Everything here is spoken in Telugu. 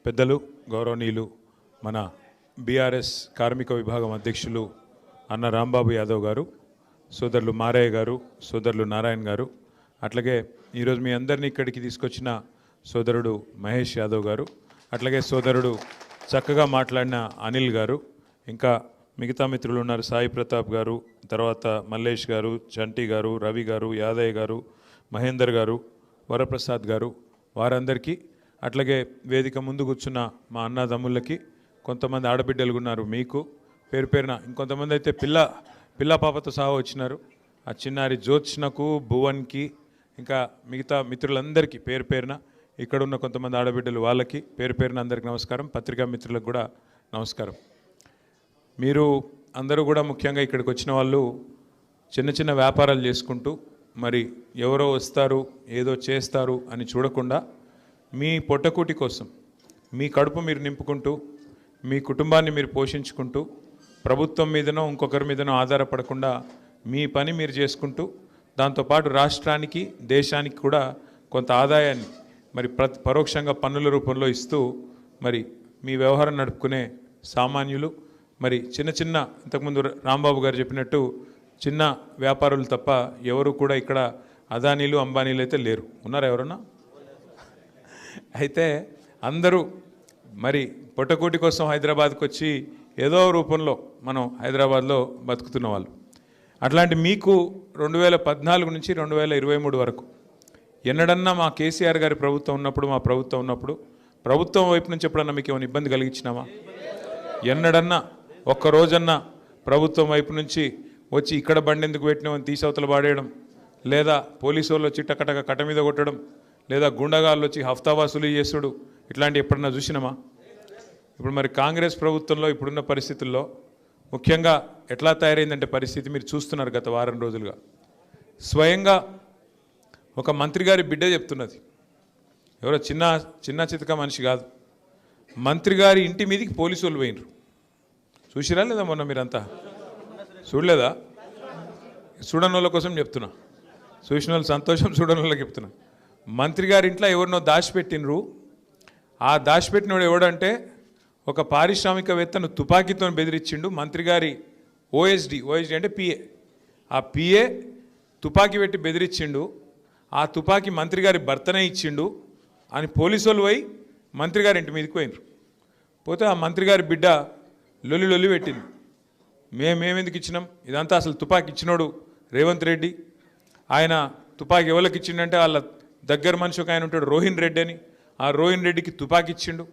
పెద్దలు గౌరవనీయులు మన బీఆర్ఎస్ కార్మిక విభాగం అధ్యక్షులు అన్న రాంబాబు యాదవ్ గారు, సోదరులు మారయ్య గారు, సోదరులు నారాయణ గారు, అట్లాగే ఈరోజు మీ అందరినీ ఇక్కడికి తీసుకొచ్చిన సోదరుడు మహేష్ యాదవ్ గారు, అట్లాగే సోదరుడు చక్కగా మాట్లాడిన అనిల్ గారు, ఇంకా మిగతా మిత్రులు ఉన్నారు, సాయి ప్రతాప్ గారు, తర్వాత మల్లేష్ గారు, చంటి గారు, రవి గారు, యాదయ్య గారు, మహేందర్ గారు, వరప్రసాద్ గారు, వారందరికీ, అట్లాగే వేదిక ముందు కూర్చున్న మా అన్నదమ్ములకి, కొంతమంది ఆడబిడ్డలు ఉన్నారు మీకు పేరు పేరున, ఇంకొంతమంది అయితే పిల్ల పాపతో సహా వచ్చినారు. ఆ చిన్నారి జ్యోత్స్నకు, భువన్కి, ఇంకా మిగతా మిత్రులందరికీ పేరు పేరున, ఇక్కడ ఉన్న కొంతమంది ఆడబిడ్డలు వాళ్ళకి పేరు పేరున అందరికీ నమస్కారం. పత్రికా మిత్రులకు కూడా నమస్కారం. మీరు అందరూ కూడా ముఖ్యంగా ఇక్కడికి వచ్చిన వాళ్ళు చిన్న చిన్న వ్యాపారాలు చేసుకుంటూ మరి ఎవరో వస్తారు ఏదో చేస్తారు అని చూడకుండా మీ పొట్టకూటి కోసం మీ కడుపు మీరు నింపుకుంటూ మీ కుటుంబాన్ని మీరు పోషించుకుంటూ ప్రభుత్వం మీదనో ఇంకొకరి మీదనో ఆధారపడకుండా మీ పని మీరు చేసుకుంటూ దాంతోపాటు రాష్ట్రానికి దేశానికి కూడా కొంత ఆదాయాన్ని మరి పరోక్షంగా పన్నుల రూపంలో ఇస్తూ మరి మీ వ్యవహారం నడుపుకునే సామాన్యులు, మరి చిన్న ఇంతకుముందు రాంబాబు గారు చెప్పినట్టు చిన్న వ్యాపారులు తప్ప ఎవరు కూడా ఇక్కడ అదానీలు అంబానీలు అయితే లేరు. ఉన్నారా ఎవరన్నా? అయితే అందరూ మరి పొట్టకూటి కోసం హైదరాబాద్కి వచ్చి ఏదో రూపంలో మనం హైదరాబాద్లో బతుకుతున్న వాళ్ళు. అట్లాంటి మీకు 2014 నుంచి 2023 వరకు ఎన్నడన్నా మా కేసీఆర్ గారి ప్రభుత్వం ఉన్నప్పుడు, మా ప్రభుత్వం ఉన్నప్పుడు ప్రభుత్వం వైపు నుంచి ఎప్పుడన్నా మీకు ఏమైనా ఇబ్బంది కలిగించినామా? ఎన్నడన్నా ఒక్కరోజన్నా ప్రభుత్వం వైపు నుంచి వచ్చి ఇక్కడ బండి ఎందుకు పెట్టినామని తీసవతలు పాడేయడం, లేదా పోలీసు వాళ్ళు వచ్చి టకటక కట్ట మీద కొట్టడం, లేదా గుండగాళ్ళు వచ్చి హఫ్తా వసూలు చేసుడు, ఇట్లాంటి ఎప్పుడన్నా చూసినామా? ఇప్పుడు మరి కాంగ్రెస్ ప్రభుత్వంలో ఇప్పుడున్న పరిస్థితుల్లో ముఖ్యంగా ఎట్లా తయారైందంటే పరిస్థితి మీరు చూస్తున్నారు. గత వారం రోజులుగా స్వయంగా ఒక మంత్రి గారి బిడ్డ చెప్తున్నది, ఎవరో చిన్న చితక మనిషి కాదు, మంత్రి గారి ఇంటి మీదకి పోలీసు వాళ్ళు పోయినరు. చూసిరా లేదా? మొన్న మీరంతా చూడలేదా? చూడని వాళ్ళ కోసం చెప్తున్నా, చూసిన వాళ్ళు సంతోషం, చూడని వాళ్ళకి చెప్తున్నా. మంత్రి గారి ఇంట్లో ఎవరినో దాచిపెట్టినరు. ఆ దాచిపెట్టినోడు ఎవడంటే ఒక పారిశ్రామికవేత్తను తుపాకీతో బెదిరించిండు. మంత్రి గారి ఓఎస్డి అంటే పిఏ, ఆ పిఏ తుపాకీ పెట్టి బెదిరించిండు. ఆ తుపాకీ మంత్రి గారి భర్తనే ఇచ్చిండు అని పోలీసు వాళ్ళు పోయి మంత్రి గారి ఇంటి మీదకి పోయినరు. పోతే ఆ మంత్రి గారి బిడ్డ లొల్లి పెట్టింది. మేమెందుకు ఇచ్చినాం, ఇదంతా అసలు తుపాకీ ఇచ్చినోడు రేవంత్ రెడ్డి. ఆయన తుపాకీ ఎవరికి ఇచ్చిండంటే వాళ్ళ దగ్గర మనిషి ఒక ఆయన ఉంటాడు రోహిన్ రెడ్డి అని, ఆ రోహిన్ రెడ్డికి తుపాకీ ఇచ్చిండు.